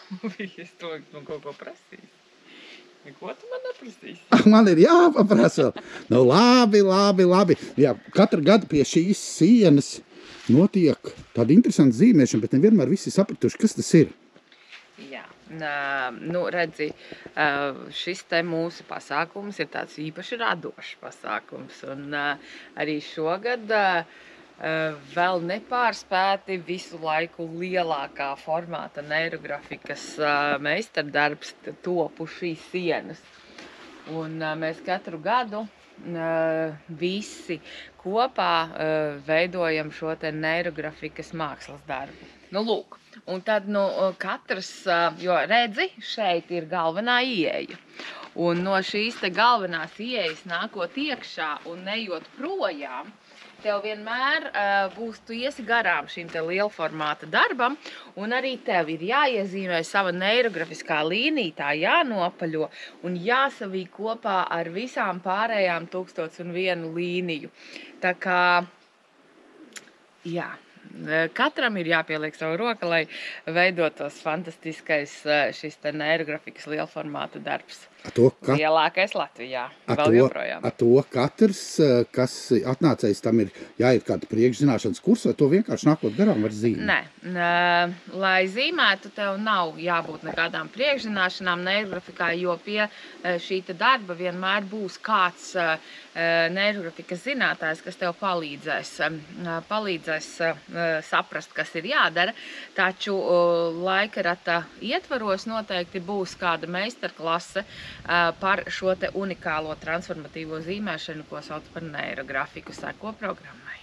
Es domāju, ka man kaut ko prasīs. Neko tu man neprasīsi? Man ir jāpaprasa vēl. Nu, labi. Jā, katru gadu pie šīs sienas notiek tāda interesanta zīmēšana, bet nevienmēr visi sapratuši, kas tas ir. Jā, nu redzi, šis te mūsu pasākums ir tāds īpaši radošs pasākums. Un arī šogad vēl nepārspēti visu laiku lielākā formāta neirografikas meistardarbs topu šīs sienas. Un mēs katru gadu visi kopā veidojam šo te neirografikas mākslas darbu. Nu, lūk, un tad katrs, jo redzi, šeit ir galvenā ieeja. Un no šīs te galvenās ieejas nākot iekšā un nejot projām, tev vienmēr būs, tu iesi garām šim te lielformāta darbam, un arī tev ir jāiezīmē sava neirografiskā līnija, tā jānopaļo un jāsavī kopā ar visām pārējām 1001 līniju. Tā kā, jā, katram ir jāpieliek savu roku, lai veidotos fantastiskais šis te neirografikas lielformāta darbs. Lielākais Latvijā, vēl joprojām. To katrs, kas atnācējis, tam ir jāiet kāda priekšzināšanas kursa, vai to vienkārši nākot garām var zīmēt? Nē, lai zīmētu, tev nav jābūt nekādām priekšzināšanām neirografikā, jo pie šī darba vienmēr būs kāds neirografikas zinātājs, kas tev palīdzēs saprast, kas ir jādara, taču laikarata ietvaros noteikti būs kāda meistarklase par šo te unikālo transformatīvo zīmēšanu, ko sauc par neirografiku, seko programmai.